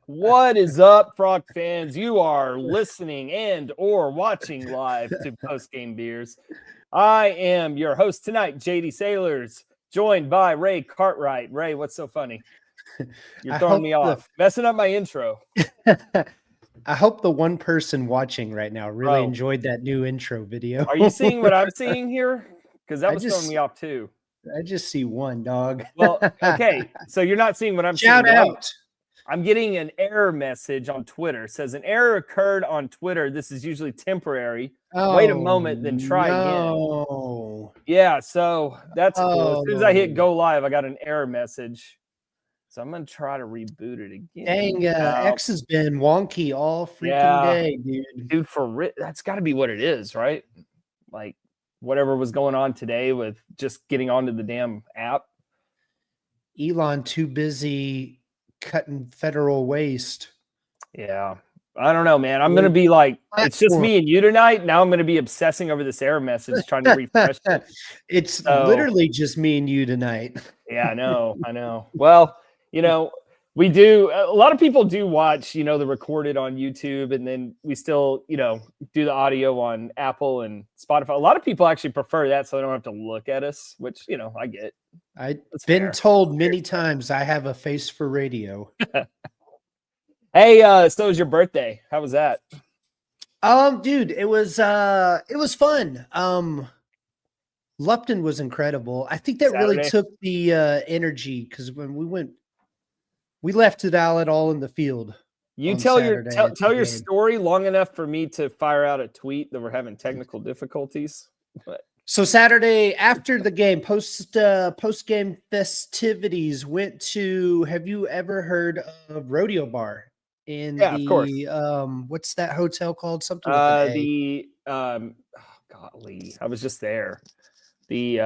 What is up, Frog fans? You are listening and or watching live to Postgame Beers. I am your host tonight, JD Sailors, joined by Ray Cartwright. Ray, what's so funny? You're throwing me off. Messing up my intro. I hope the one person watching right now really enjoyed that new intro video. Are you seeing what I'm seeing here? Because that was throwing me off too. I just see one, dog. Well, okay. So you're not seeing what I'm seeing. Shout out. I'm getting an error message on Twitter. It says an error occurred on Twitter. This is usually temporary. Wait a moment, then try again. Yeah, so that's cool. As soon as I hit go live, I got an error message. So I'm going to try to reboot it again. Dang, X has been wonky all freaking day, dude. Dude, that's got to be what it is, right? Like whatever was going on today with just getting onto the damn app. Elon too busy cutting federal waste. Yeah. I don't know, man. I'm going to be like, it's just me and you tonight. Now I'm going to be obsessing over this error message, trying to refresh it. It's literally just me and you tonight. Yeah, I know. Well, you know, we do. A lot of people do watch, you know, the recorded on YouTube, and then we still, you know, do the audio on Apple and Spotify. A lot of people actually prefer that, so they don't have to look at us, which, you know, I get. I've been told many times I have a face for radio. Hey, so it was your birthday. How was that? Dude, it was fun. Lupton was incredible. I think that really took the energy, because when we left it out all in the field. You tell your story long enough for me to fire out a tweet that we're having technical difficulties. But so Saturday after the game, post game festivities, went to. Have you ever heard of Rodeo Bar? Of course. What's that hotel called? Something with an A. Golly, I was just there. The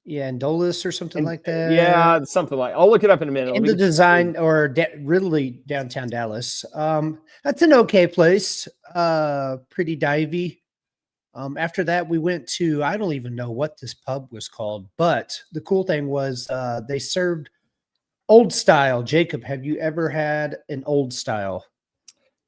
Andolis or something like that. Yeah, something like. I'll look it up in a minute. In the design or really downtown Dallas. That's an okay place. Pretty divey. After that, we went to, I don't even know what this pub was called, but the cool thing was they served old style. Jacob, have you ever had an old style?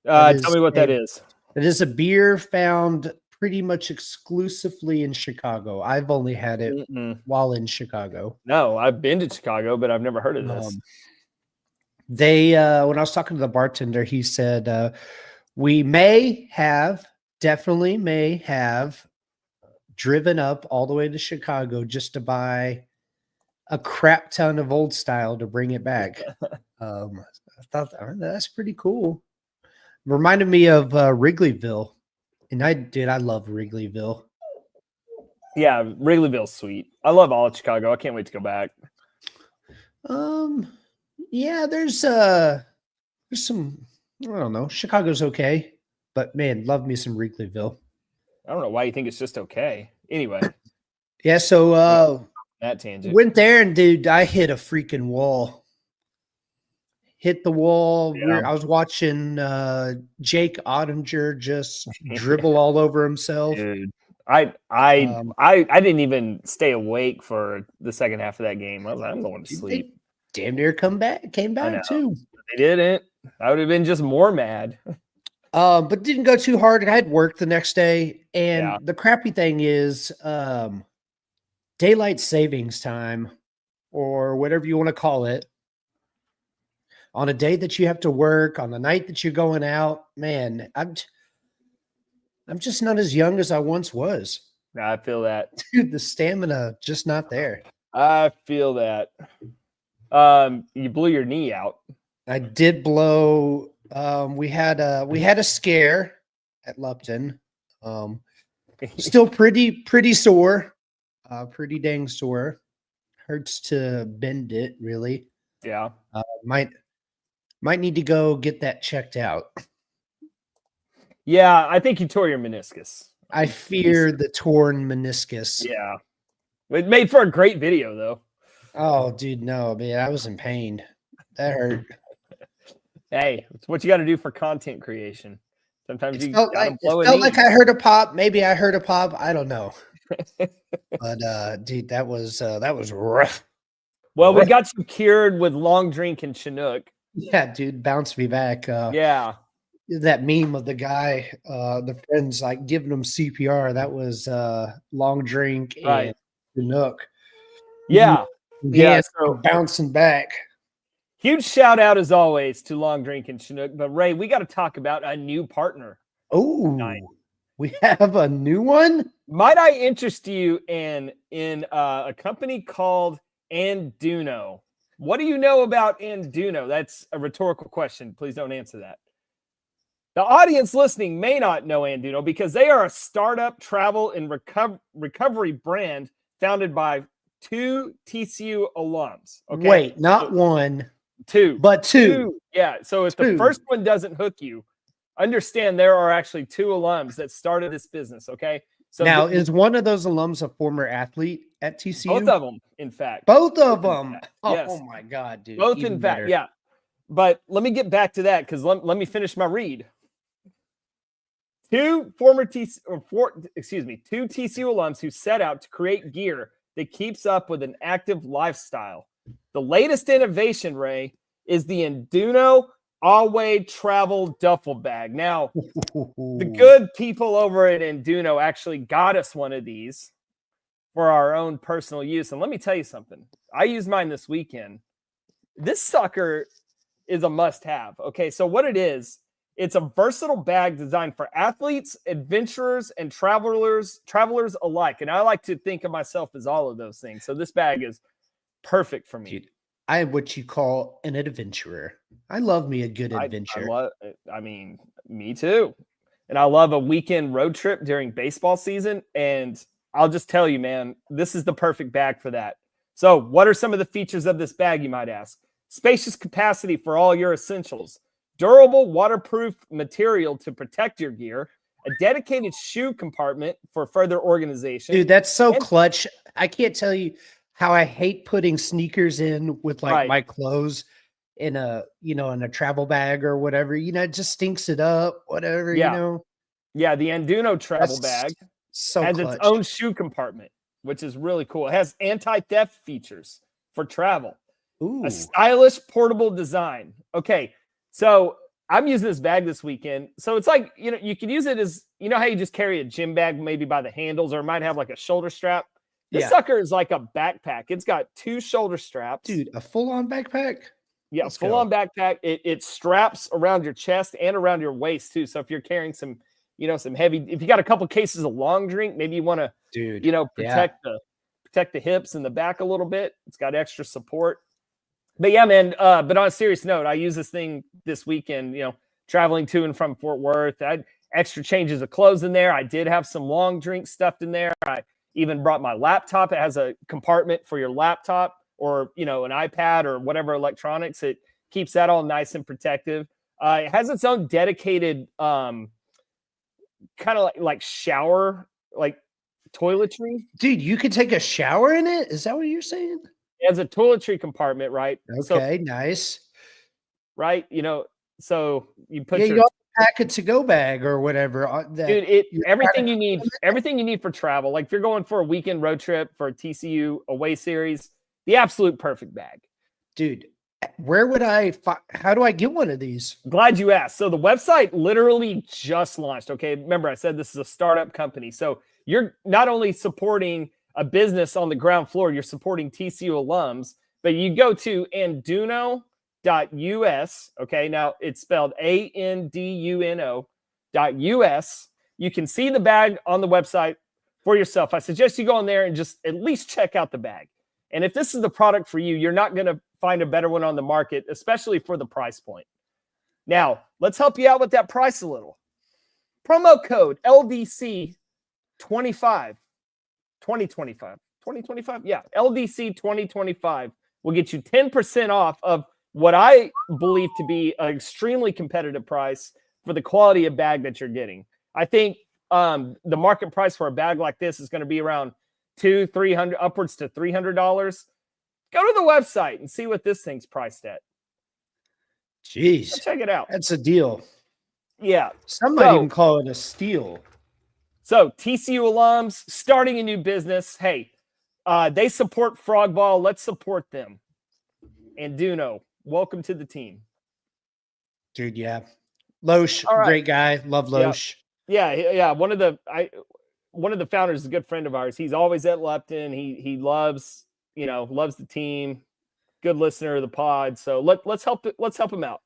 Tell me what that is. It is a beer found pretty much exclusively in Chicago. I've only had it while in Chicago. No, I've been to Chicago, but I've never heard of this. When I was talking to the bartender, he said, we definitely may have driven up all the way to Chicago just to buy a crap ton of old style to bring it back. I thought that's pretty cool. Reminded me of Wrigleyville. And I love Wrigleyville. Yeah, Wrigleyville's sweet. I love all of Chicago. I can't wait to go back. Yeah, there's some, I don't know. Chicago's okay, but man, love me some Wrigleyville. I don't know why you think it's just okay. Anyway. Yeah, so that tangent. Went there, and dude, I hit a freaking wall. Hit the wall. Yeah. I was watching Jake Ottinger just dribble all over himself. Dude, I didn't even stay awake for the second half of that game. I was like, I'm going to sleep. Damn near came back too. They didn't. I would have been just more mad. But didn't go too hard. I had work the next day, and the crappy thing is daylight savings time, or whatever you want to call it. On a day that you have to work, on the night that you're going out, man, I'm just not as young as I once was. I feel that. Dude, the stamina just not there. I feel that. You blew your knee out. I did blow. We had a scare at Lupton. Still pretty sore. Pretty dang sore. Hurts to bend it, really. Yeah. Might need to go get that checked out. Yeah, I think you tore your meniscus. I fear the torn meniscus. Yeah. It made for a great video, though. Oh, dude, no, man. I was in pain. That hurt. Hey, it's what you got to do for content creation. Sometimes it felt like I heard a pop. Maybe I heard a pop. I don't know. But dude, that was rough. Well, we got you cured with long drink and Chinook. Yeah, dude, bounce me back. Yeah. That meme of the guy, the friends like giving him CPR. That was long drink and Chinook. Yeah. Yeah, so bouncing back. Huge shout out as always to Long Drink and Chinook. But Ray, we got to talk about a new partner. Oh, we have a new one. Might I interest you in a company called Anduno? What do you know about Anduno? That's a rhetorical question. Please don't answer that. The audience listening may not know Anduno because they are a startup travel and recovery brand founded by 2 TCU alums. Okay? Wait, not one. 2. But 2. Yeah. So if the first one doesn't hook you, understand there are actually 2 alums that started this business. Okay. So now, is one of those alums a former athlete at TCU? Both of them, in fact. Both of them. Yes. Oh my God, dude. Both, in fact. Yeah. But let me get back to that because let me finish my read. 2 TCU alums who set out to create gear that keeps up with an active lifestyle. The latest innovation, Ray, is the Anduno all-way travel duffel bag. Now, the good people over at Anduno actually got us one of these for our own personal use. And let me tell you something. I used mine this weekend. This sucker is a must-have. Okay, so what it is, it's a versatile bag designed for athletes, adventurers, and travelers alike. And I like to think of myself as all of those things. So this bag is perfect for me. Dude, I am what you call an adventurer. I love me a good adventure. I mean, me too. And I love a weekend road trip during baseball season. And I'll just tell you, man, this is the perfect bag for that. So what are some of the features of this bag, you might ask? Spacious capacity for all your essentials. Durable, waterproof material to protect your gear. A dedicated shoe compartment for further organization. Dude, that's so clutch. I can't tell you how I hate putting sneakers in with like my clothes in a travel bag or whatever. It just stinks it up, whatever, Yeah, the Anduno travel bag has clutch. its own shoe compartment, which is really cool. It has anti-theft features for travel. Ooh. A stylish portable design. Okay, so I'm using this bag this weekend. So it's like, you can use it as, how you just carry a gym bag maybe by the handles, or it might have like a shoulder strap. This sucker is like a backpack. It's got 2 shoulder straps. Dude, a full-on backpack? Yeah, full-on backpack. It straps around your chest and around your waist too. So if you're carrying some, some heavy, if you got a couple cases of long drink, maybe you want to, protect the hips and the back a little bit. It's got extra support. But yeah, man, but on a serious note, I use this thing this weekend, traveling to and from Fort Worth. I had extra changes of clothes in there. I did have some long drink stuffed in there. I even brought my laptop. It has a compartment for your laptop or, an iPad or whatever electronics. It keeps that all nice and protective. It has its own dedicated kind of like shower, like toiletry. Dude, you could take a shower in it? Is that what you're saying? It has a toiletry compartment, right? Okay, nice. Right? So you put your pack a to-go bag or whatever. Dude, everything you need for travel. Like if you're going for a weekend road trip for a TCU away series, the absolute perfect bag. Dude, how do I get one of these? Glad you asked. So the website literally just launched. Okay. Remember, I said this is a startup company. So you're not only supporting a business on the ground floor, you're supporting TCU alums, but you go to Anduno.us. Okay. Now it's spelled ANDUNO.us. You can see the bag on the website for yourself. I suggest you go on there and just at least check out the bag. And if this is the product for you, you're not going to find a better one on the market, especially for the price point. Now, let's help you out with that price a little. Promo code LDC 2025. Yeah, LDC 2025 will get you 10% off of what I believe to be an extremely competitive price for the quality of bag that you're getting. I think the market price for a bag like this is going to be around $200-300, upwards to $300. Go to the website and see what this thing's priced at. Jeez, go check it out. That's a deal. Yeah, some might even call it a steal. So TCU alums starting a new business. Hey, they support Frog Ball. Let's support them. and Duno, welcome to the team. Dude, yeah. Loesch, right. Great guy. Love Loesch. Yeah. One of the founders is a good friend of ours. He's always at Lupton. He loves the team. Good listener of the pod. So let's help him out.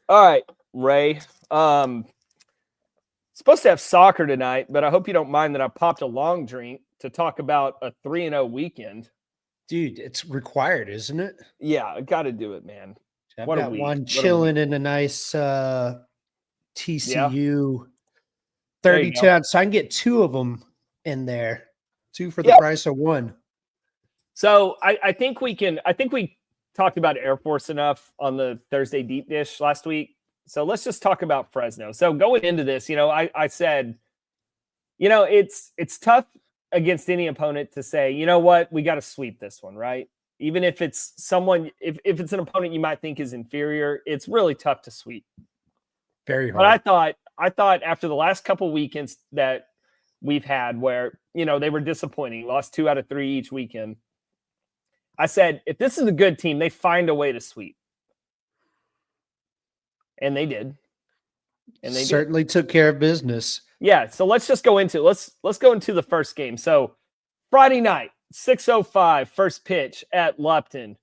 All right, Ray. Supposed to have soccer tonight, but I hope you don't mind that I popped a long drink to talk about a 3-0 weekend. Dude, it's required, isn't it? Yeah, I got to do it, man. I've got one chilling in a nice TCU 32 ounce. So I can get 2 of them in there. 2 for the price of 1. So I think we talked about Air Force enough on the Thursday deep dish last week. So let's just talk about Fresno. So going into this, I said, it's tough against any opponent to say, you know what, we got to sweep this one, right? Even if it's someone, if it's an opponent you might think is inferior, it's really tough to sweep. Very hard. But I thought after the last couple weekends that we've had where, they were disappointing, lost 2 out of 3 each weekend. I said, if this is a good team, they find a way to sweep. And they did. And they certainly took care of business. Yeah. So let's just go into let's go into the first game. So Friday night, 6:05, first pitch at Lupton.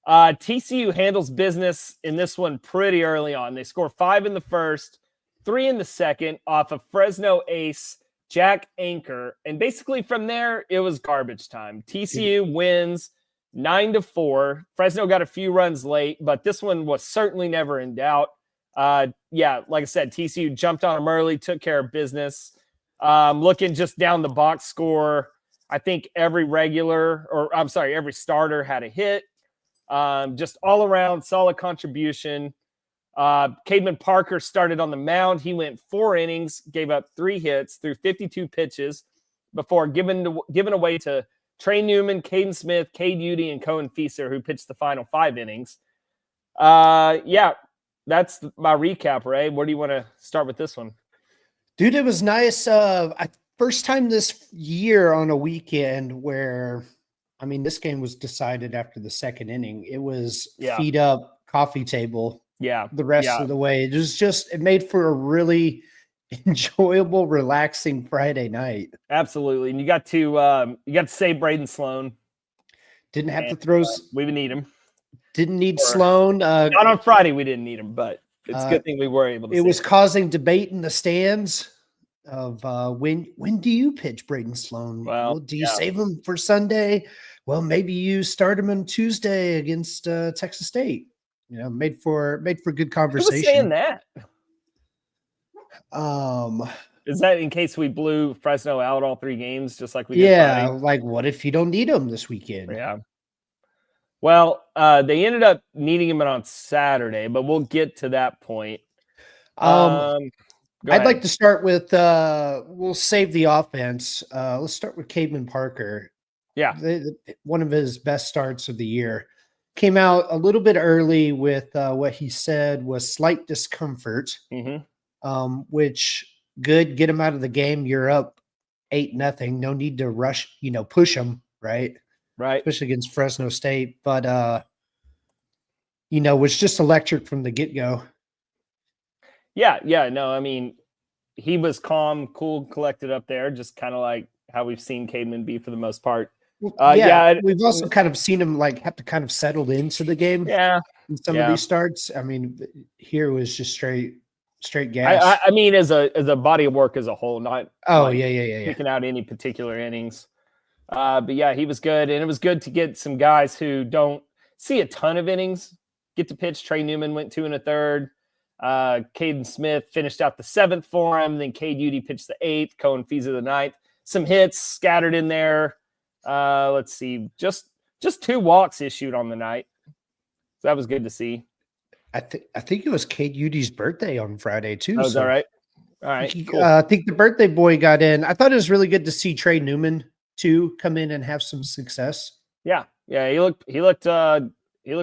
TCU handles business in this one pretty early on. They score 5 in the first, 3 in the second off of Fresno ace Jack Anchor. And basically from there, it was garbage time. TCU wins 9-4. Fresno got a few runs late, but this one was certainly never in doubt. Like I said, TCU jumped on them early, took care of business. Looking just down the box score, I think every starter had a hit. Just all around solid contribution. Cademan Parker started on the mound. He went 4 innings, gave up 3 hits through 52 pitches before giving away to Trey Newman, Caden Smith, Cade Udy, and Cohen Fieser, who pitched the final 5 innings. That's my recap, Ray. Where do you want to start with this one? Dude, it was nice. First time this year on a weekend where, this game was decided after the second inning. It was feet up, coffee table. Yeah. The rest of the way. It made for a really enjoyable, relaxing Friday night. Absolutely. And you got to save Braden Sloan. Didn't have to throw. We would need him. Didn't need Sloan. Not on Friday. We didn't need him, but it's a good thing we were able to. It was causing debate in the stands of when do you pitch Braden Sloan? Well, do you save him for Sunday? Well, maybe you start him on Tuesday against Texas State. Made for good conversation. Who was saying that? Is that in case we blew Fresno out all 3 games, just like we did? Yeah, Friday? Like what if you don't need him this weekend? Yeah. Well, they ended up needing him on Saturday, but we'll get to that point. I'd like to start with we'll save the offense. Let's start with Cademan Parker. Yeah. One of his best starts of the year. Came out a little bit early with what he said was slight discomfort, which good. Get him out of the game. You're up 8-0. No need to rush, push him, right? Right. Especially against Fresno State. But, was just electric from the get-go. Yeah. No, he was calm, cool, collected up there, just kind of like how we've seen Cademan be for the most part. We've also kind of seen him have to kind of settle into the game. Yeah. In some of these starts. Here was just straight gas. As a body of work as a whole, not picking out any particular innings. But he was good, and it was good to get some guys who don't see a ton of innings get to pitch. Trey Newman went 2 1/3. Caden Smith finished out the 7th for him. Then Cade Udy pitched the 8th. Cohen Fieser the 9th. Some hits scattered in there. Let's see, just 2 walks issued on the night. So that was good to see. I think it was Cade Udy's birthday on Friday too. Oh, is that right? All right. Cool. I think the birthday boy got in. I thought it was really good to see Trey Newman too come in and have some success. Yeah. He looked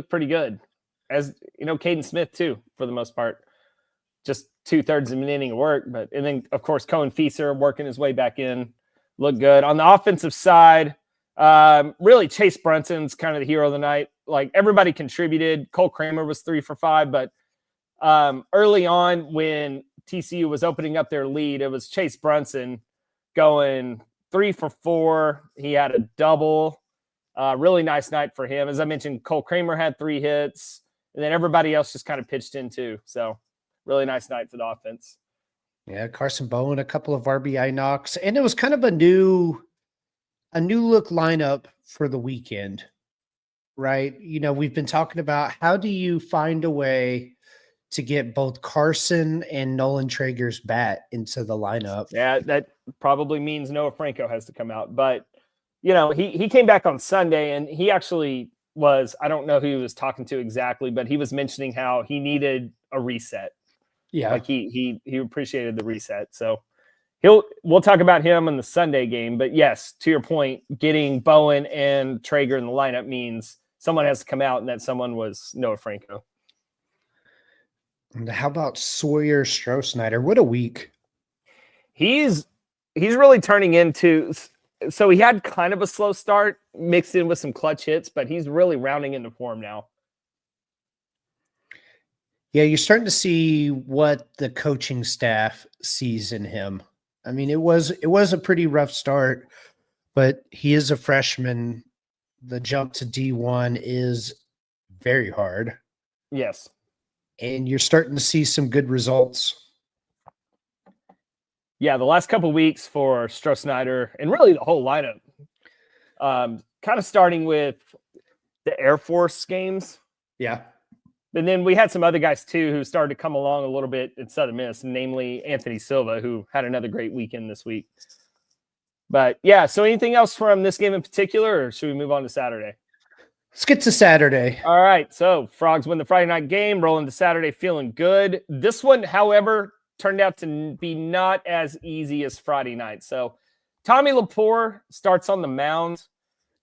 pretty good. As Caden Smith too, for the most part. Just 2/3 of an inning of work, and then of course Cohen Fieser working his way back in, looked good on the offensive side. Really, Chase Brunson's kind of the hero of the night. Like, everybody contributed. Cole Kramer was 3 for 5, but early on when TCU was opening up their lead, it was Chase Brunson going 3 for 4. He had a double. Really nice night for him. As I mentioned, Cole Kramer had 3 hits, and then everybody else just kind of pitched in too. So really nice night for the offense. Yeah, Carson Bowen, a couple of RBI knocks, and it was kind of a new look lineup for the weekend, right? You know, we've been talking about how do you find a way to get both Carson and Nolan Traeger's bat into the lineup. Yeah, that probably means Noah Franco has to come out. But, you know, he came back on Sunday, and he actually was, I don't know who he was talking to exactly, but he was mentioning how he needed a reset. Yeah. Like he appreciated the reset. So we'll talk about him in the Sunday game. But yes, to your point, getting Bowen and Traeger in the lineup means someone has to come out, and that someone was Noah Franco. And how about Sawyer Stroh-Snyder? What a week. He's really turning into, so he had kind of a slow start mixed in with some clutch hits, but he's really rounding into form now. Yeah, you're starting to see what the coaching staff sees in him. I mean, it was a pretty rough start, but he is a freshman. The jump to D1 is very hard. Yes. And you're starting to see some good results. Yeah, the last couple of weeks for Stroh-Snyder and really the whole lineup, kind of starting with the Air Force games. Yeah. And then we had some other guys, too, who started to come along a little bit in Southern Miss, namely Anthony Silva, who had another great weekend this week. But, yeah, so anything else from this game in particular, or should we move on to Saturday? Let's get to Saturday. All right, so Frogs win the Friday night game, rolling to Saturday feeling good. This one, however, turned out to be not as easy as Friday night. So Tommy Lepore starts on the mound.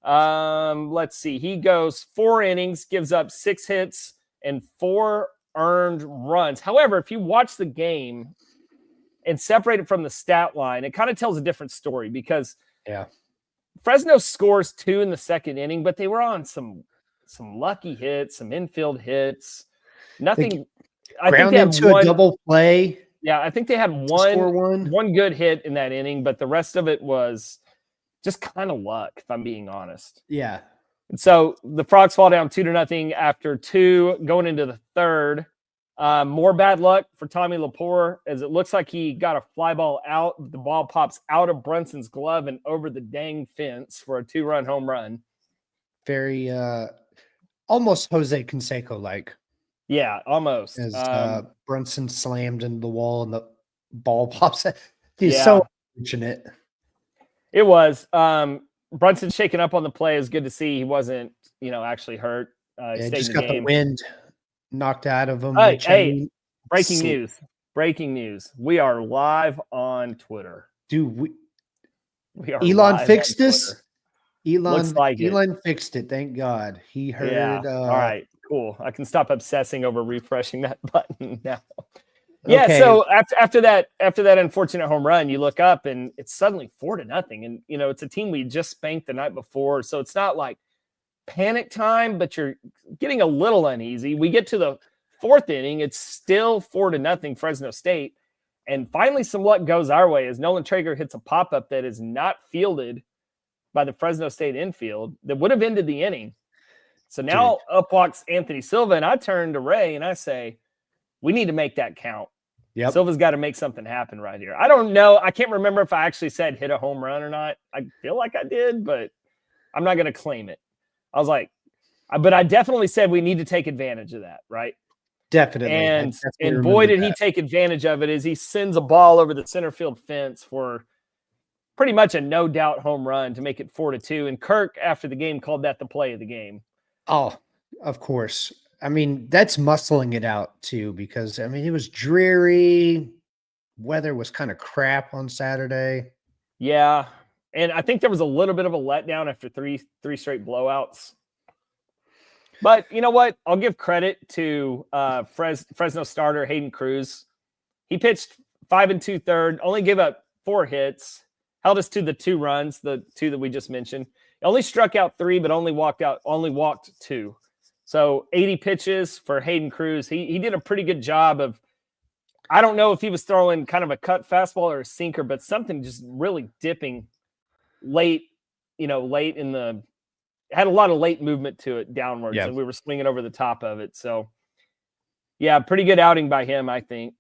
Let's see. He goes 4 innings, gives up 6 hits, and 4 earned runs. However, if you watch the game and separate it from the stat line, it kind of tells a different story because Fresno scores 2 in the second inning, but they were on some lucky hits, some infield hits. Nothing. I think they had a double play. Yeah, I think they had one good hit in that inning, but the rest of it was just kind of luck, if I'm being honest. Yeah. And so the Frogs fall down 2-0 after 2, going into the third. More bad luck for Tommy Lepore, as it looks like he got a fly ball out. The ball pops out of Brunson's glove and over the dang fence for a 2-run home run. Very almost Jose Canseco-like. Yeah, almost. As Brunson slammed into the wall and the ball pops out. He's so unfortunate. It was. Brunson shaking up on the play is good to see. He wasn't, actually hurt. He just got the wind knocked out of him. Hey, breaking news. We are live on Twitter. Dude, we are Elon fixed this? Elon fixed it. Thank God. He heard. Yeah. All right, cool. I can stop obsessing over refreshing that button now. Yeah. Okay. So after that unfortunate home run, you look up and it's suddenly 4-0. And, it's a team we just spanked the night before. So it's not like panic time, but you're getting a little uneasy. We get to the 4th inning. It's still 4-0 Fresno State. And finally some luck goes our way as Nolan Traeger hits a pop-up that is not fielded by the Fresno State infield that would have ended the inning. So now up walks Anthony Silva, and I turn to Ray and I say, we need to make that count. Yep. Silva's got to make something happen right here. I don't know. I can't remember if I actually said hit a home run or not. I feel like I did, but I'm not going to claim it. I was like, but I definitely said we need to take advantage of that, right? Definitely. And boy, did he take advantage of it as he sends a ball over the center field fence for pretty much a no doubt home run to make it 4-2. And Kirk, after the game, called that the play of the game. Oh, of course. I mean, that's muscling it out too, because it was dreary. Weather was kind of crap on Saturday. Yeah. And I think there was a little bit of a letdown after three straight blowouts. But you know what? I'll give credit to Fresno starter Hayden Cruz. He pitched 5 2/3, only gave up 4 hits, held us to the 2 runs, the 2 that we just mentioned. only struck out 3, but only walked 2. So 80 pitches for Hayden Cruz. He did a pretty good job of, I don't know if he was throwing kind of a cut fastball or a sinker, but something just really dipping late in the, had a lot of late movement to it downwards, and we were swinging over the top of it. So yeah, pretty good outing by him, I think.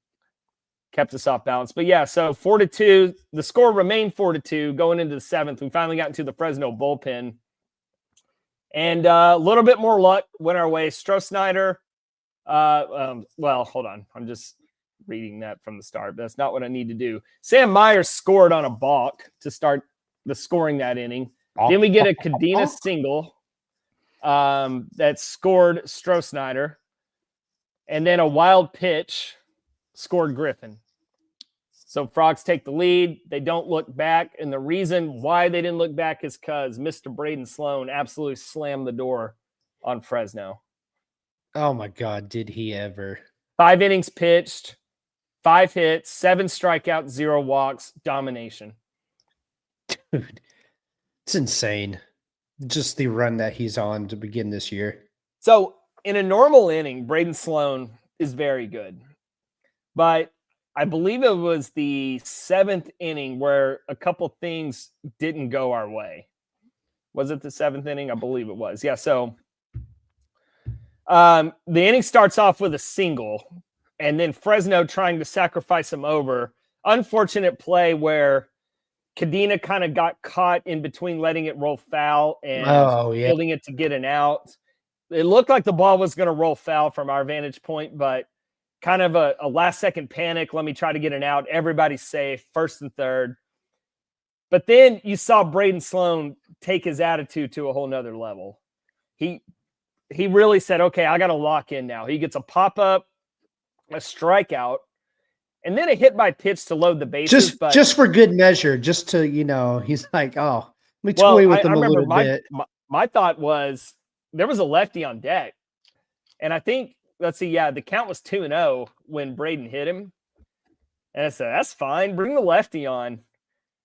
Kept us off balance. But yeah, so 4-2. The score remained 4-2 going into the 7th. We finally got into the Fresno bullpen. And a little bit more luck went our way. Stroh-Snyder, well, hold on. I'm just reading that from the start. That's not what I need to do. Sam Myers scored on a balk to start the scoring that inning. Then we get a Cadena single that scored Stroh-Snyder. And then a wild pitch scored Griffin. So Frogs take the lead. They don't look back. And the reason why they didn't look back is because Mr. Braden Sloan absolutely slammed the door on Fresno. Oh, my God. Did he ever? 5 innings pitched, 5 hits, 7 strikeouts, 0 walks, domination. Dude, it's insane. Just the run that he's on to begin this year. So in a normal inning, Braden Sloan is very good. But I believe it was the 7th inning where a couple things didn't go our way. Was it the 7th inning? I believe it was. Yeah, so the inning starts off with a single, and then Fresno trying to sacrifice him over. Unfortunate play where Cadena kind of got caught in between letting it roll foul and holding it to get an out. It looked like the ball was going to roll foul from our vantage point, but kind of a last-second panic. Let me try to get an out. Everybody's safe, 1st and 3rd. But then you saw Braden Sloan take his attitude to a whole nother level. He really said, okay, I got to lock in now. He gets a pop-up, a strikeout, and then a hit by pitch to load the bases. Just for good measure, just to, he's like, oh, let me toy with him a little bit. My thought was there was a lefty on deck. And I think, let's see, the count was 2-0 when Braden hit him. And I said, that's fine. Bring the lefty on.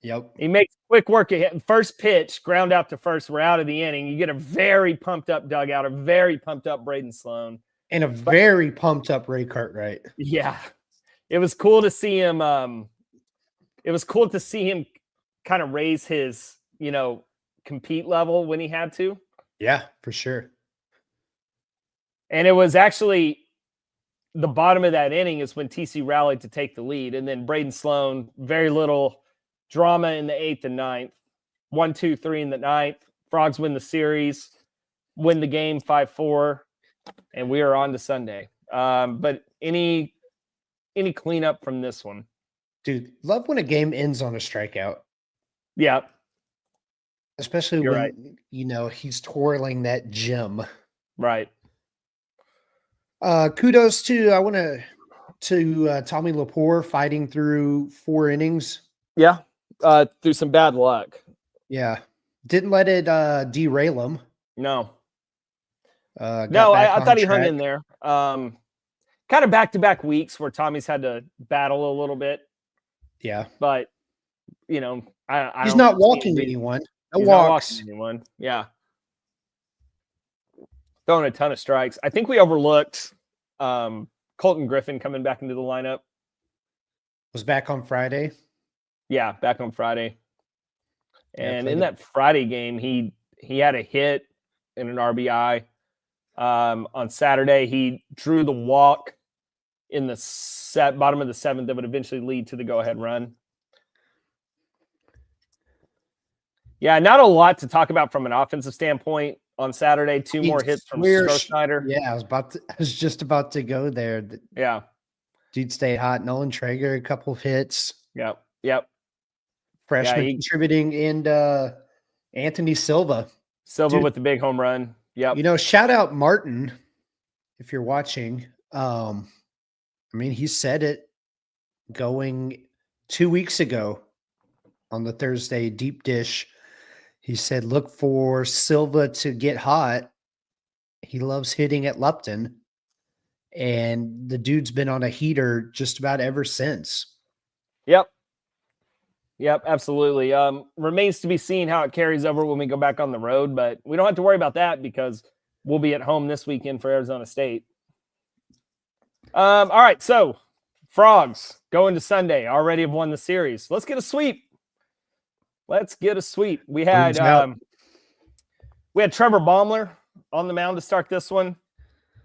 Yep. He makes quick work of hitting. First pitch, ground out to first. We're out of the inning. You get a very pumped up dugout, a very pumped up Braden Sloan. And a very pumped up Ray Cartwright. Yeah. It was cool to see him. It was cool to see him kind of raise his, compete level when he had to. Yeah, for sure. And it was actually the bottom of that inning is when TC rallied to take the lead. And then Braden Sloan, very little drama in the 8th and 9th. 1-2-3 in the 9th. Frogs win the series, win the game 5-4, and we are on to Sunday. But any cleanup from this one? Dude, love when a game ends on a strikeout. Yeah. Especially You're when, right. He's twirling that gem. Right. Kudos to Tommy Lepore fighting through 4 innings. Yeah. Through some bad luck. Yeah. Didn't let it derail him. No. I thought he hung in there. Kind of back-to-back weeks where Tommy's had to battle a little bit. Yeah. But, he's not walking anyone. No walks. Not walking anyone. Yeah. Throwing a ton of strikes. I think we overlooked Colton Griffin coming back into the lineup. Was back on Friday. Yeah, back on Friday. And in that Friday game, he had a hit and an RBI. On Saturday, he drew the walk in the bottom of the 7th that would eventually lead to the go-ahead run. Yeah, not a lot to talk about from an offensive standpoint on Saturday. 2 more hits from Stroh-Snyder. Yeah, I was just about to go there. Yeah. Dude stayed hot. Nolan Traeger, a couple of hits. Yep. Freshman contributing, and Anthony Silva. Dude, with the big home run. Yep. Shout out Martin, if you're watching. He said it going 2 weeks ago on the Thursday deep dish. He said, look for Silva to get hot. He loves hitting at Lupton. And the dude's been on a heater just about ever since. Yep. Yep, absolutely. Remains to be seen how it carries over when we go back on the road, but we don't have to worry about that because we'll be at home this weekend for Arizona State. All right, so Frogs going to Sunday already have won the series. Let's get a sweep. We had Trevor Baumler on the mound to start this one.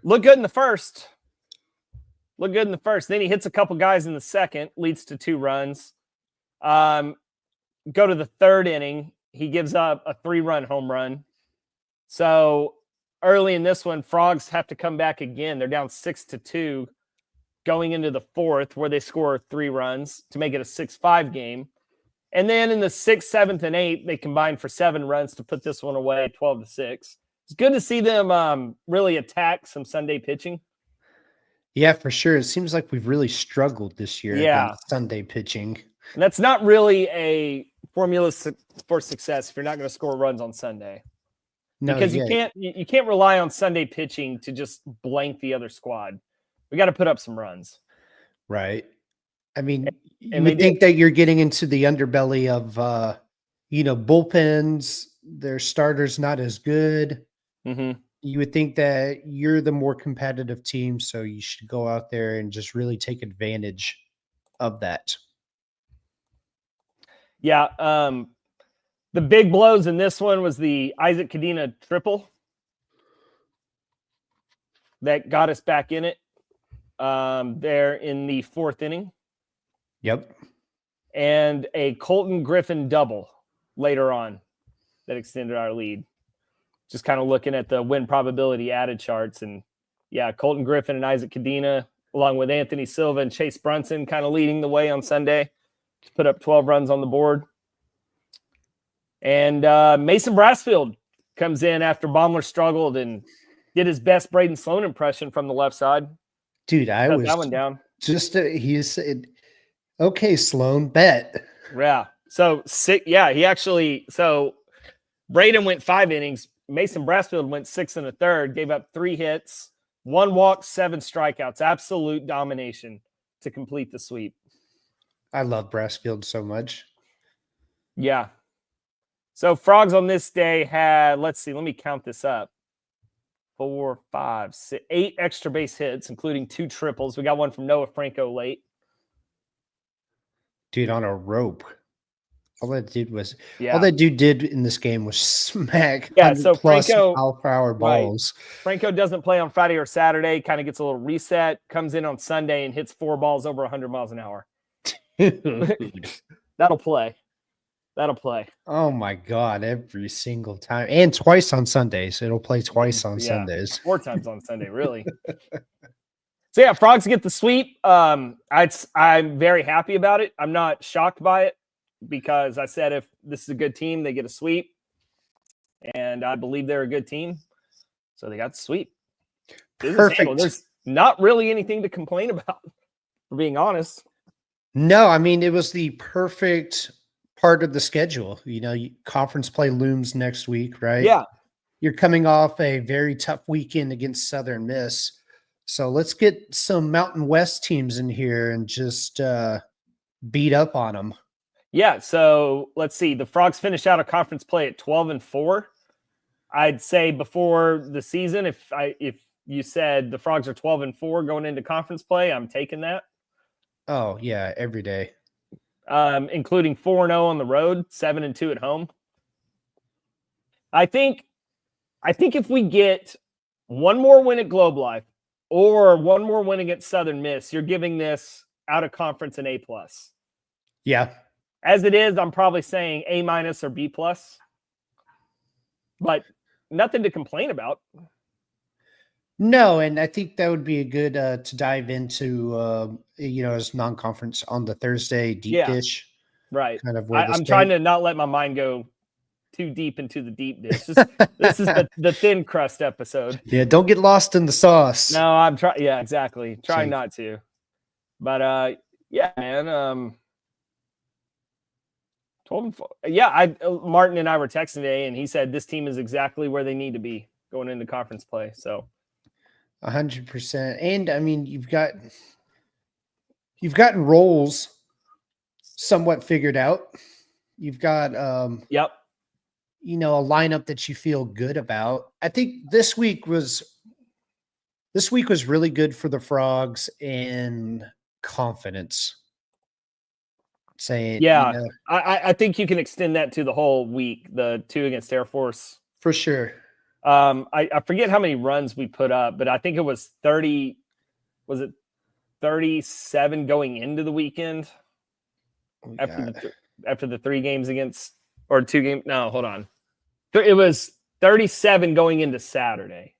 Looked good in the first. Then he hits a couple guys in the second, leads to 2 runs. Go to the third inning, he gives up a 3-run home run. So early in this one, Frogs have to come back again. They're down 6-2 going into the fourth, where they score 3 runs to make it a 6-5 game. And then in the 6th, 7th, and 8th, they combined for 7 runs to put this one away 12-6. It's good to see them really attack some Sunday pitching. Yeah, for sure. It seems like we've really struggled this year against Sunday pitching. And that's not really a formula for success if you're not going to score runs on Sunday. No, because you can't rely on Sunday pitching to just blank the other squad. We got to put up some runs. Right. I mean, you would think that you're getting into the underbelly of, bullpens. Their starters not as good. Mm-hmm. You would think that you're the more competitive team, so you should go out there and just really take advantage of that. Yeah. The big blows in this one was the Isaac Cadena triple that got us back in it there in the 4th inning. Yep. And a Colton Griffin double later on that extended our lead. Just kind of looking at the win probability added charts. And yeah, Colton Griffin and Isaac Cadena, along with Anthony Silva and Chase Brunson, kind of leading the way on Sunday to put up 12 runs on the board. And Mason Brassfield comes in after Baumler struggled and did his best Braden Sloan impression from the left side. Dude, I was that one down. He said, "Okay, Sloan, bet." Yeah. So Braden went 5 innings. Mason Brassfield went 6 1/3, gave up 3 hits, 1 walk, 7 strikeouts. Absolute domination to complete the sweep. I love Brassfield so much. Yeah. So Frogs on this day had, let's see, let me count this up. 4, 5, 6, 8 extra base hits, including 2 triples. We got one from Noah Franco late. Dude, on a rope. All that dude did in this game was smack. Yeah, so Franco mile-per-hour balls. Right. Franco doesn't play on Friday or Saturday, kind of gets a little reset, comes in on Sunday and hits 4 balls over 100 miles an hour. That'll play. Oh my God, every single time. And twice on Sundays. It'll play twice on Sundays. 4 times on Sunday, really. So yeah, Frogs get the sweep. I'm very happy about it. I'm not shocked by it because I said if this is a good team, they get a sweep. And I believe they're a good team. So they got the sweep. Perfect. There's not really anything to complain about, for being honest. No, I mean, it was the perfect part of the schedule. Conference play looms next week, right? Yeah. You're coming off a very tough weekend against Southern Miss. So let's get some Mountain West teams in here and just beat up on them. Yeah, so let's see. The Frogs finish out a conference play at 12-4. I'd say before the season, if you said the Frogs are 12-4 going into conference play, I'm taking that. Oh, yeah, every day. Including 4-0 on the road, 7-2 at home. I think if we get one more win at Globe Life or one more win against Southern Miss, you're giving this out of conference an A+. Yeah. As it is, I'm probably saying A- or B+. But nothing to complain about. No, and I think that would be a good to dive into, as non-conference on the Thursday deep dish. Right. Kind of I'm trying to not let my mind go too deep into the deep dish. This is the thin crust episode. Yeah, don't get lost in the sauce. No, I'm trying. Yeah, exactly. Trying not to. But yeah, man. 12-4. Yeah, Martin and I were texting today, and he said this team is exactly where they need to be going into conference play. So 100%. And I mean, you've gotten roles somewhat figured out. You've got yep. A lineup that you feel good about. I think this week was really good for the Frogs in confidence. Saying, yeah, I think you can extend that to the whole week, the 2 against Air Force. For sure. I forget how many runs we put up, but I think it was 30. Was it 37 going into the weekend? After the 3 games against, or 2 games? No, hold on. It was 37 going into Saturday.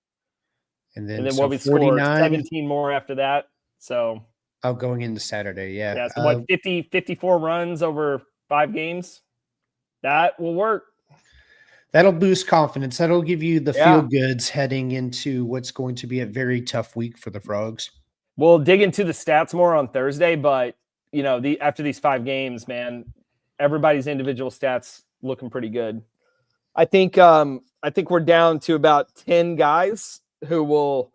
And then what we scored 17 more after that. So going into Saturday, yeah. Yeah, so what, 54 runs over 5 games? That will work. That'll boost confidence. That'll give you the feel goods heading into what's going to be a very tough week for the Frogs. We'll dig into the stats more on Thursday, but after these 5 games, man, everybody's individual stats looking pretty good. I think we're down to about 10 guys who will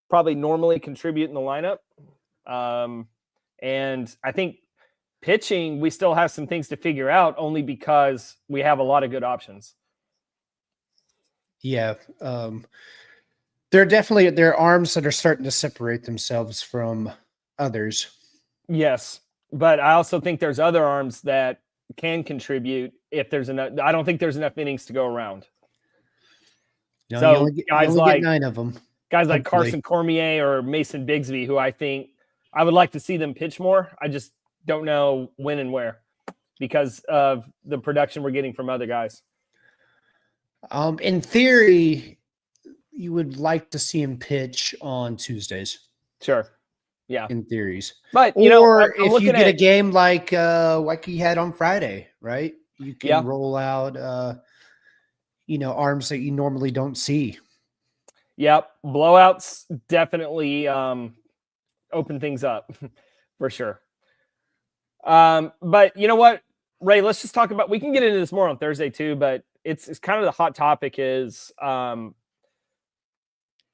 probably normally contribute in the lineup. And I think pitching, we still have some things to figure out only because we have a lot of good options. Yeah. There are arms that are starting to separate themselves from others. Yes. But I also think there's other arms that can contribute if there's enough. I don't think there's enough innings to go around. No, so you only get 9 of them. Guys like Carson Cormier or Mason Bigsby, who I think I would like to see them pitch more. I just don't know when and where because of the production we're getting from other guys. In theory, you would like to see him pitch on Tuesdays. Sure. Yeah. In theories. But, if you get a game like he had on Friday, right? You can roll out, arms that you normally don't see. Yep. Blowouts definitely open things up for sure. But you know what, Ray, let's just talk about, we can get into this more on Thursday too, but it's kind of the hot topic is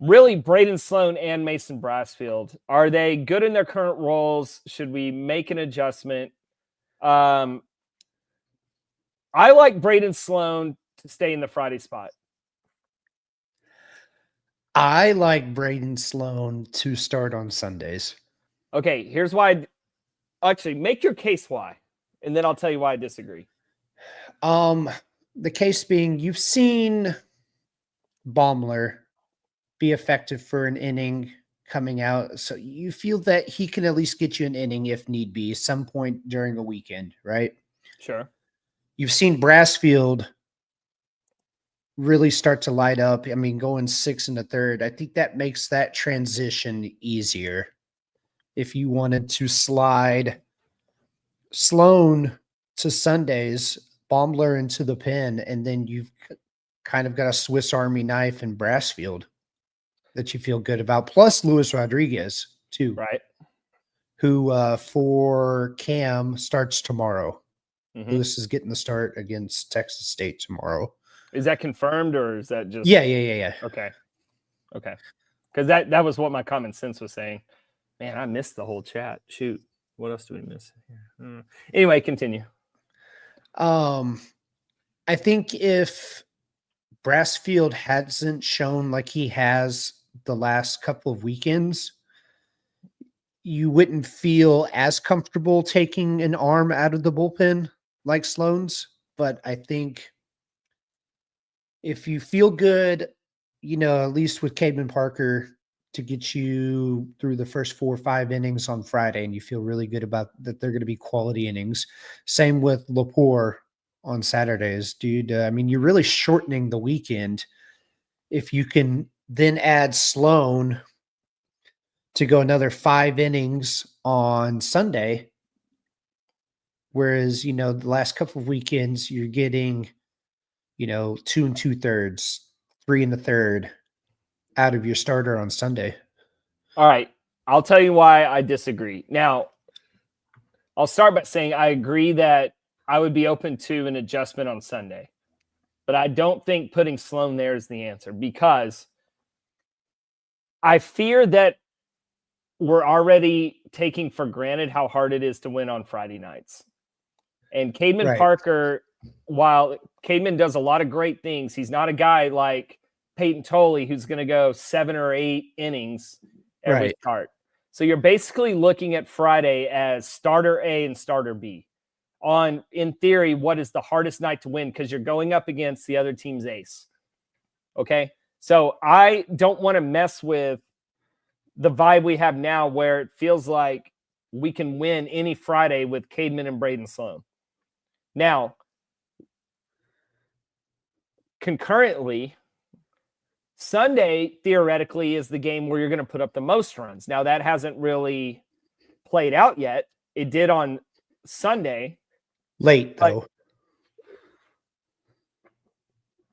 really Braden Sloan and Mason Brassfield. Are they good in their current roles? Should we make an adjustment? I like Braden Sloan to stay in the Friday spot. I like Braden Sloan to start on Sundays. Okay, here's why. Actually, make your case why, and then I'll tell you why I disagree. The case being, you've seen Baumler be effective for an inning coming out, so you feel that he can at least get you an inning if need be, some point during a weekend, right? Sure. You've seen Brassfield really start to light up. I mean, going 6 1/3, I think that makes that transition easier. If you wanted to slide Sloan to Sundays, Baumler into the pen, and then you've kind of got a Swiss Army knife in Brassfield that you feel good about, plus Luis Rodriguez too, right? Who for Cam starts tomorrow. Mm-hmm. Lewis is getting the start against Texas State tomorrow. Is that confirmed or is that just? Yeah. Okay. Because that was what my common sense was saying. Man, I missed the whole chat. Shoot. What else do we miss here? Anyway, continue. I think if Brassfield hasn't shown like he has the last couple of weekends, you wouldn't feel as comfortable taking an arm out of the bullpen like Sloan's. But I think if you feel good, at least with Cademan Parker to get you through the first 4 or 5 innings on Friday, and you feel really good about that they're going to be quality innings. Same with Lepore on Saturdays, dude. I mean, you're really shortening the weekend if you can then add Sloan to go another 5 innings on Sunday. Whereas, the last couple of weekends, you're getting, 2 2/3, 3 1/3 out of your starter on Sunday. All right. I'll tell you why I disagree. Now, I'll start by saying I agree that I would be open to an adjustment on Sunday. But I don't think putting Sloan there is the answer because I fear that we're already taking for granted how hard it is to win on Friday nights. And Cademan Parker, while Cademan does a lot of great things, he's not a guy like Peyton Tolley who's going to go 7 or 8 innings every start. So you're basically looking at Friday as starter A and starter B. On, in theory, what is the hardest night to win because you're going up against the other team's ace. Okay? So I don't want to mess with the vibe we have now where it feels like we can win any Friday with Cademan and Braden Sloan. Now, concurrently, Sunday, theoretically, is the game where you're going to put up the most runs. Now, that hasn't really played out yet. It did on Sunday. Late, though.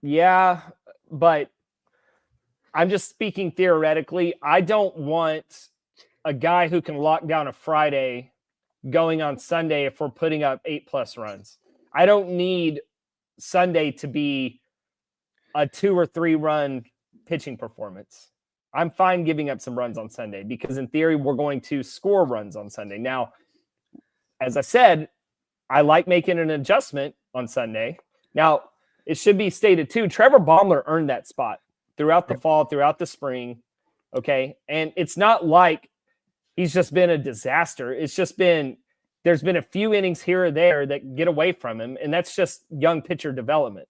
Yeah, but I'm just speaking theoretically. I don't want a guy who can lock down a Friday going on Sunday if we're putting up 8+ runs. I don't need Sunday to be a 2 or 3 run pitching performance. I'm fine giving up some runs on Sunday because in theory, we're going to score runs on Sunday. Now, as I said, I like making an adjustment on Sunday. Now, it should be stated too, Trevor Baumler earned that spot throughout the fall, throughout the spring. Okay. And it's not like he's just been a disaster. It's just been, there's been a few innings here or there that get away from him. And that's just young pitcher development.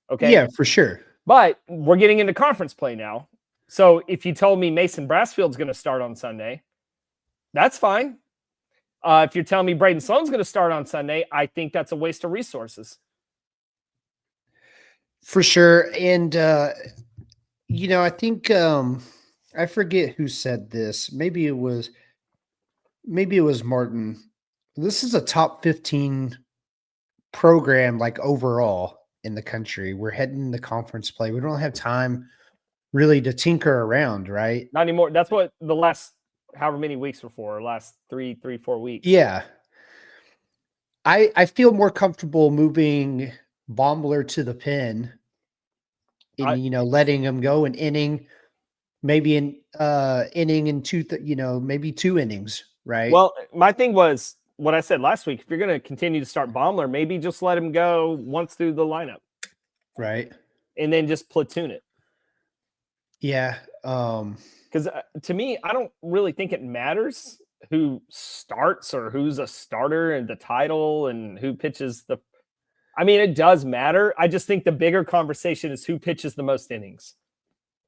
Okay. Yeah, for sure. But we're getting into conference play now. So if you told me Mason Brassfield's going to start on Sunday, that's fine. If you're telling me Braden Sloan's going to start on Sunday, I think that's a waste of resources. For sure. And, I think I forget who said this. Maybe it was Martin. This is a top 15 program, like overall in the country. We're heading into conference play. We don't have time really to tinker around, right? Not anymore. That's what the last however many weeks before, last 4 weeks. Yeah. I feel more comfortable moving Baumler to the pen and, letting him go an inning, maybe an inning and maybe 2 innings, right? Well, my thing was what I said last week. If you're going to continue to start Baumler, maybe just let him go once through the lineup. Right. And then just platoon it. Yeah. Because to me, I don't really think it matters who starts or who's a starter and the title and who pitches the. I mean, it does matter. I just think the bigger conversation is who pitches the most innings.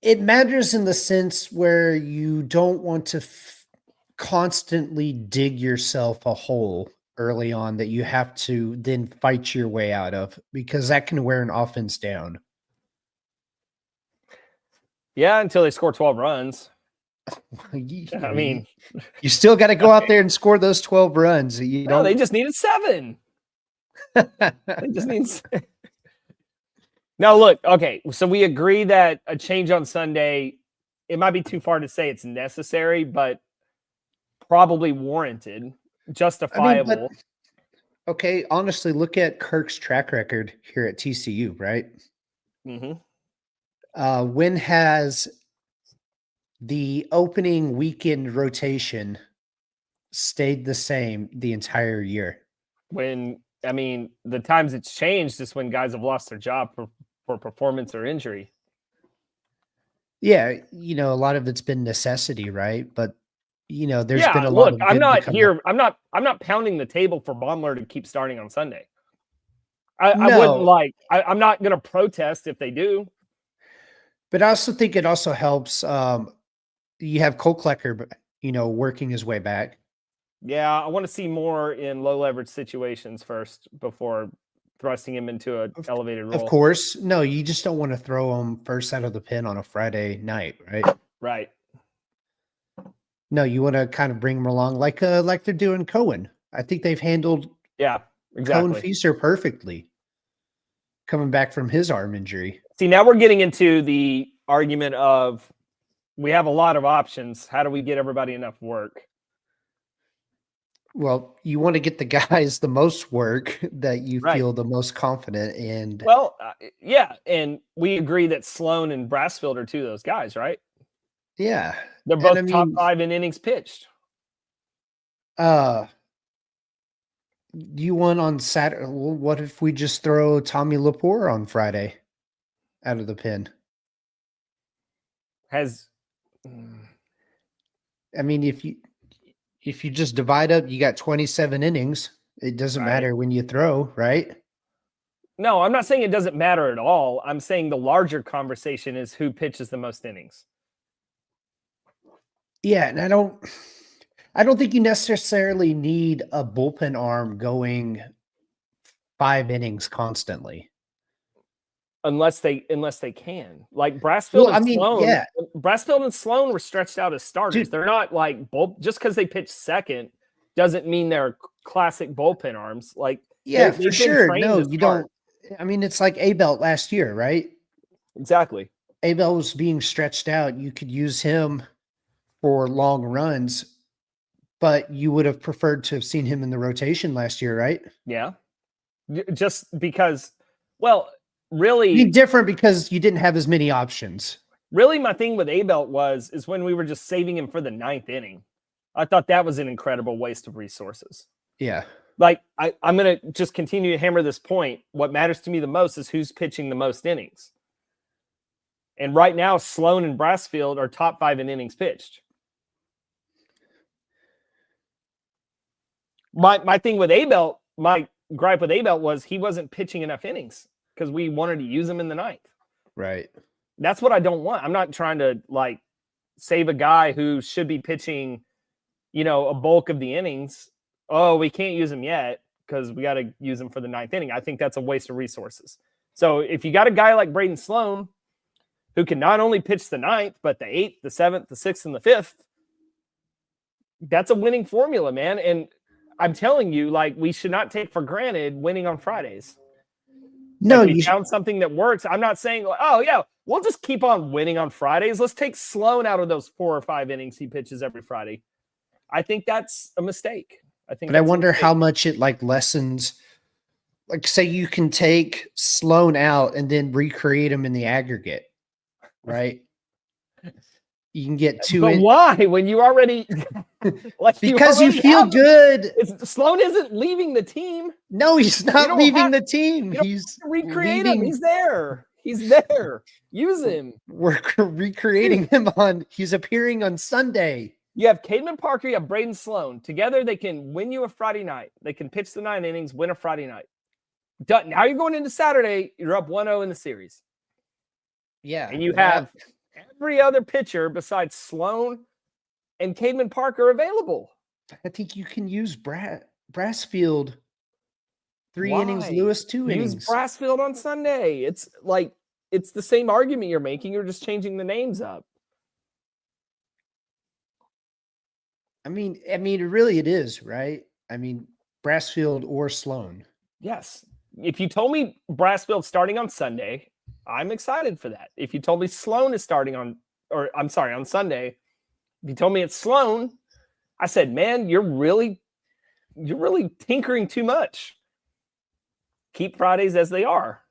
It matters in the sense where you don't want to constantly dig yourself a hole early on that you have to then fight your way out of, because that can wear an offense down. Yeah, until they score 12 runs. I mean, you still got to go out there and score those 12 runs. No, they just needed 7. They just need. Now, look, okay, so we agree that a change on Sunday, it might be too far to say it's necessary, but probably warranted, justifiable. Okay, honestly, look at Kirk's track record here at TCU, right? Mm-hmm. When has the opening weekend rotation stayed the same the entire year? The times it's changed is when guys have lost their job for performance or injury. Yeah, a lot of it's been necessity, right? But there's been a lot of. I'm not pounding the table for Baumler to keep starting on Sunday. I wouldn't like. I'm not going to protest if they do. But I also think it also helps. You have Cole Klecker, working his way back. Yeah, I want to see more in low leverage situations first before thrusting him into an elevated role. Of course. No, you just don't want to throw him first out of the pen on a Friday night, right? Right. No, you want to kind of bring him along like they're doing Cohen. I think they've handled Cohen Feaster perfectly coming back from his arm injury. See, now we're getting into the argument of we have a lot of options. How do we get everybody enough work? Well, you want to get the guys the most work that you feel the most confident in. Well, yeah, and we agree that Sloan and Brassfield are 2 of those guys, right? Yeah. They're both top 5 in innings pitched. You want on Saturday? Well, what if we just throw Tommy Lepore on Friday out of the pen? If you just divide up, you got 27 innings. It doesn't matter when you throw, right? No, I'm not saying it doesn't matter at all. I'm saying the larger conversation is who pitches the most innings. Yeah, and I don't think you necessarily need a bullpen arm going 5 innings constantly. Unless they can. Like Brassfield and Sloan. Yeah. Brassfield and Sloan were stretched out as starters. They're not like just because they pitch second doesn't mean they're classic bullpen arms. Like for sure. No, you don't. I mean, it's like Abel last year, right? Exactly. Abel was being stretched out. You could use him for long runs, but you would have preferred to have seen him in the rotation last year, right? Yeah. Just because, well, really different because you didn't have as many options. Really, my thing with Abel is when we were just saving him for the 9th inning. I thought that was an incredible waste of resources. Yeah. Like, I'm going to just continue to hammer this point. What matters to me the most is who's pitching the most innings. And right now, Sloan and Brassfield are top 5 in innings pitched. My thing with Abel, my gripe with Abel was he wasn't pitching enough innings because we wanted to use him in the 9th. Right. That's what I don't want. I'm not trying to like save a guy who should be pitching, a bulk of the innings. Oh, we can't use him yet because we got to use him for the 9th inning. I think that's a waste of resources. So if you got a guy like Braden Sloan who can not only pitch the 9th, but the 8th, the 7th, the 6th, and the 5th, that's a winning formula, man. And I'm telling you, like, we should not take for granted winning on Fridays. No, you found something that works. I'm not saying, oh, yeah, we'll just keep on winning on Fridays. Let's take Sloan out of those 4 or 5 innings he pitches every Friday. I think that's a mistake. But I wonder how much it lessens. Like, say you can take Sloan out and then recreate him in the aggregate, right? You can get 2 But why? When you already because you feel good. Sloan isn't leaving the team. No, he's not leaving the team. He's recreate him. He's there. He's there. Use him. We're recreating him he's appearing on Sunday. You have Cademan Parker, you have Braden Sloan. Together, they can win you a Friday night. They can pitch the 9 innings, win a Friday night. Done. Now you're going into Saturday, you're up 1-0 in the series. Yeah. And you have every other pitcher besides Sloan and Cademan Parker available. I think you can use Brassfield 3 innings, Lewis 2 innings. Use Brassfield on Sunday. It's the same argument you're making. You're just changing the names up. I mean, it is, right? I mean, Brassfield or Sloan. Yes. If you told me Brassfield starting on Sunday, I'm excited for that. If you told me Sloan is starting on Sunday, if you told me it's Sloan, I said, man, you're really tinkering too much. Keep Fridays as they are.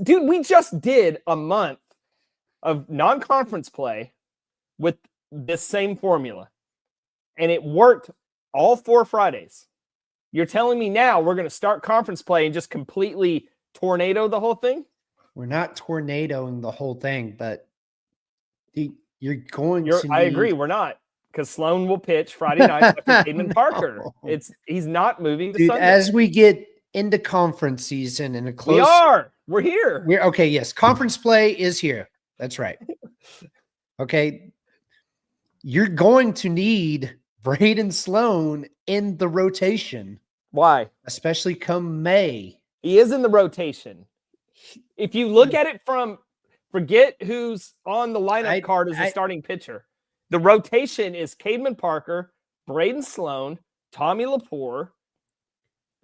Dude, we just did a month of non-conference play with this same formula, and it worked all 4 Fridays. You're telling me now we're going to start conference play and just completely tornado the whole thing? We're not tornadoing the whole thing, but you're going to I agree, we're not, because Sloan will pitch Friday night after Cademan Parker. He's not moving to Sunday. As we get into conference season and we're here. Okay, yes, conference play is here. That's right. Okay. You're going to need Braden Sloan in the rotation. Why? Especially come May. He is in the rotation. If you look at it forget who's on the lineup card as the starting pitcher. The rotation is Cademan Parker, Braden Sloan, Tommy Lepore,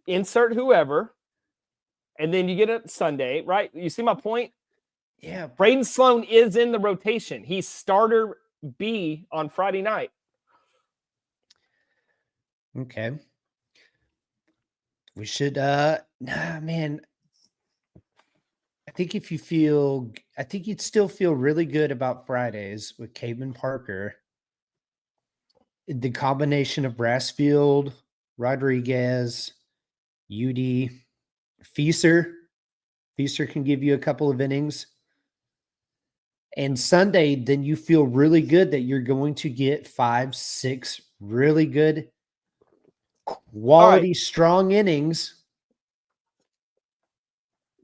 insert whoever, and then you get it Sunday, right? You see my point? Yeah. Braden Sloan is in the rotation. He's starter B on Friday night. Okay. We should man. I think you'd still feel really good about Fridays with Caven Parker. The combination of Brassfield, Rodriguez, UD, Feaser. Feaster can give you a couple of innings. And Sunday, then you feel really good that you're going to get 5, 6 really good quality, strong innings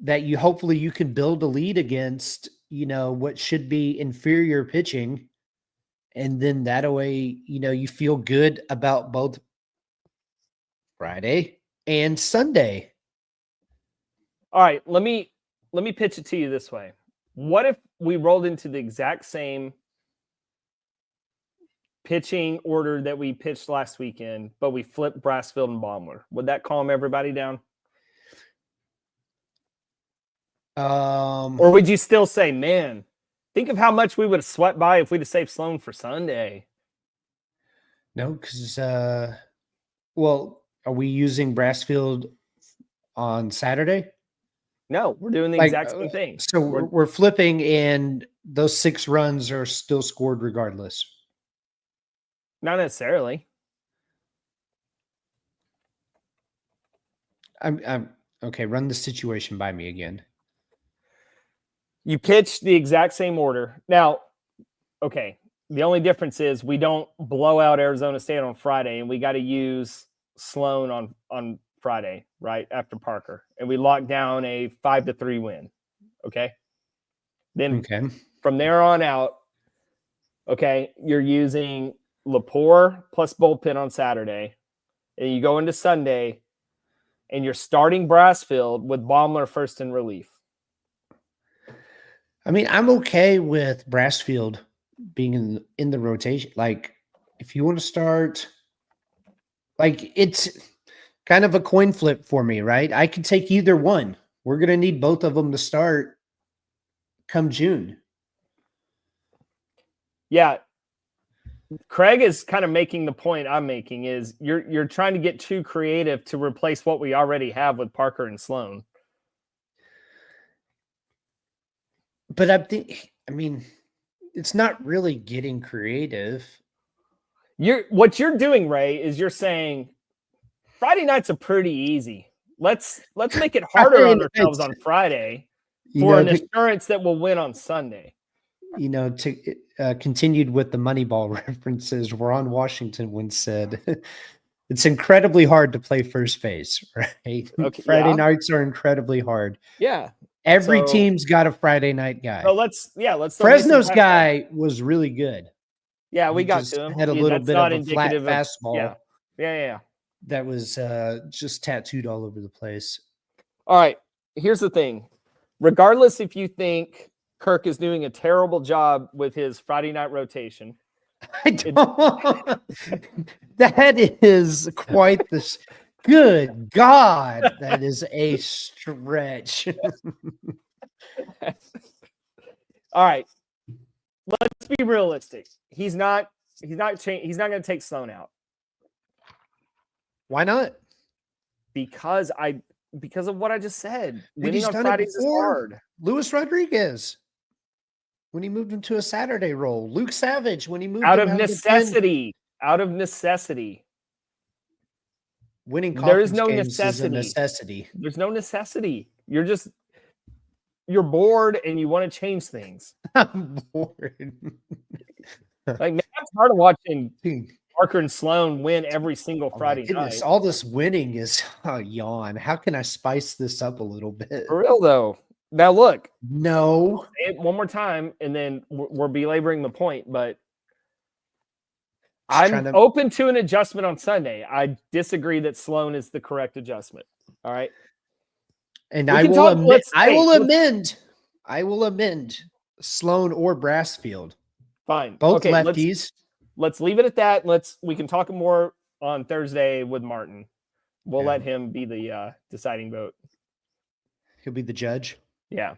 that you hopefully you can build a lead against, what should be inferior pitching. And then that way, you feel good about both Friday and Sunday. All right, let me pitch it to you this way. What if we rolled into the exact same pitching order that we pitched last weekend, but we flipped Brassfield and Baumler? Would that calm everybody down? Or would you still say, man, think of how much we would have swept by if we'd have saved Sloan for Sunday? No, because well, are we using Brassfield on Saturday? No, we're doing the exact same thing. So we're flipping, and those 6 runs are still scored regardless. Not necessarily. I'm okay. Run the situation by me again. You pitch the exact same order. Now, okay, the only difference is we don't blow out Arizona State on Friday, and we got to use Sloan on Friday, right after Parker, and we lock down a 5-3 win. Okay. Then from there on out, okay, you're using Lepore plus bullpen on Saturday, and you go into Sunday, and you're starting Brassfield with Baumler first in relief. I mean, I'm okay with Brassfield being in the rotation. Like, if you want to start, like, it's kind of a coin flip for me, right? I could take either one. We're going to need both of them to start come June. Yeah. Craig is kind of making the point I'm making is you're trying to get too creative to replace what we already have with Parker and Sloan. But I mean, it's not really getting creative. What you're doing, Ray, is you're saying Friday nights are pretty easy. Let's make it harder on ourselves on Friday for an assurance that we'll win on Sunday. To continued with the Moneyball references, Ron Washington once said, it's incredibly hard to play first base, right? Okay, Friday nights are incredibly hard. Yeah. Every team's got a Friday night guy. So let's. Fresno's guy was really good. Yeah, we got to him. Had a little bit of a flat fastball. Yeah. That was just tattooed all over the place. All right. Here's the thing. Regardless if you think Kirk is doing a terrible job with his Friday night rotation. I don't. That is quite this. Good God, that is a stretch. All right. Let's be realistic. He's not going to take Sloan out. Why not? Because of what I just said. Winning on Fridays is hard. Luis Rodriguez, when he moved into a Saturday role. Luke Savage, when he moved out of necessity. Winning there is no necessity. There's no necessity. You're bored and you want to change things. I'm bored. Like, man, it's hard watching Parker and Sloan win every single Friday night. All this winning is yawn. How can I spice this up a little bit? For real though. Now look. No. Say it one more time, and then we're belaboring the point, but I'm open to an adjustment on Sunday. I disagree that Sloan is the correct adjustment. All right. And I will amend Sloan or Brassfield. Fine. Both lefties. Let's leave it at that. We can talk more on Thursday with Martin. We'll let him be the deciding vote. He'll be the judge. Yeah.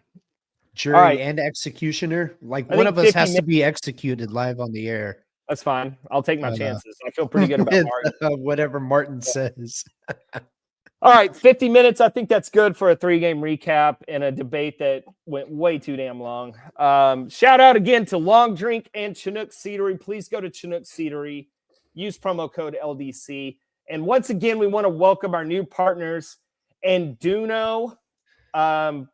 Jury and executioner. Like, one of us has to be executed live on the air. That's fine. I'll take my chances. I feel pretty good about Martin. Whatever Martin says. All right, 50 minutes. I think that's good for a 3-game recap and a debate that went way too damn long. Shout out again to Long Drink and Chinook Ceadery. Please go to Chinook Ceadery. Use promo code LDC. And once again, we want to welcome our new partners, Enduno. Golly,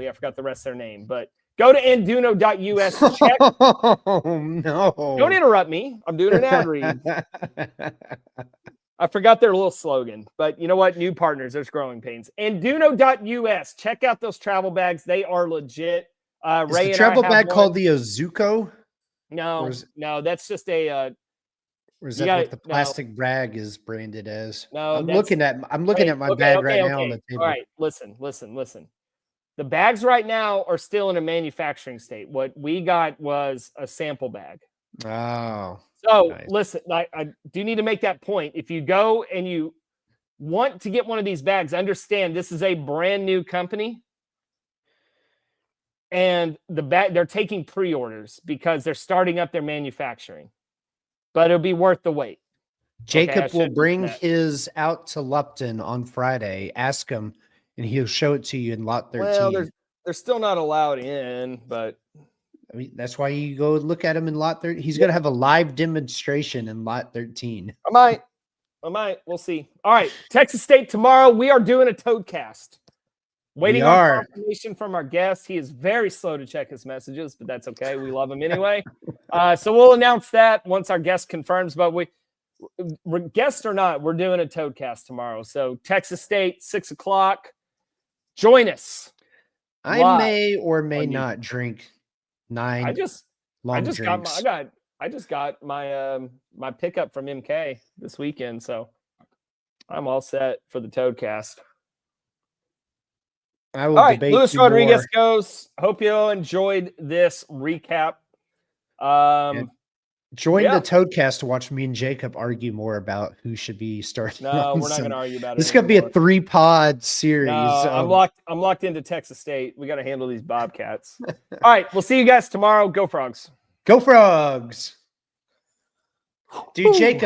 I forgot the rest of their name, but go to enduno.us. Check. Oh, no. Don't interrupt me. I'm doing an ad read. I forgot their little slogan, but you know what? New partners, there's growing pains. Enduno.us. Check out those travel bags. They are legit. Is the travel bag called the Azuko? No, that's just a. Or is that what the plastic bag is branded as? No, I'm looking at my bag right now on the table. All right, listen. The bags right now are still in a manufacturing state. What we got was a sample bag. Oh. So nice. Listen, I do need to make that point. If you go and you want to get one of these bags, understand this is a brand new company. And the bag, they're taking pre-orders because they're starting up their manufacturing. But it'll be worth the wait. Jacob will bring his out to Lupton on Friday. Ask him, and he'll show it to you in lot 13. Well, they're still not allowed in, but I mean, that's why you go look at him in lot 13. He's going to have a live demonstration in lot 13. I might. We'll see. All right. Texas State tomorrow. We are doing a Toadcast. Waiting on confirmation from our guest. He is very slow to check his messages, but that's okay. We love him anyway. So we'll announce that once our guest confirms. But guest or not, we're doing a Toadcast tomorrow. So Texas State, 6:00. Join us. I may or may not drink 9 I just drinks. got my pickup from MK this weekend, so I'm all set for the Toadcast. I will debate Luis you Rodriguez more. goes. Hope you all enjoyed this recap. Join the Toadcast to watch me and Jacob argue more about who should be starting. No, we're not going to argue about it. This is going to be a 3-pod series. No, I'm locked into Texas State. We got to handle these Bobcats. All right, we'll see you guys tomorrow. Go Frogs. Go Frogs. Dude, Jacob.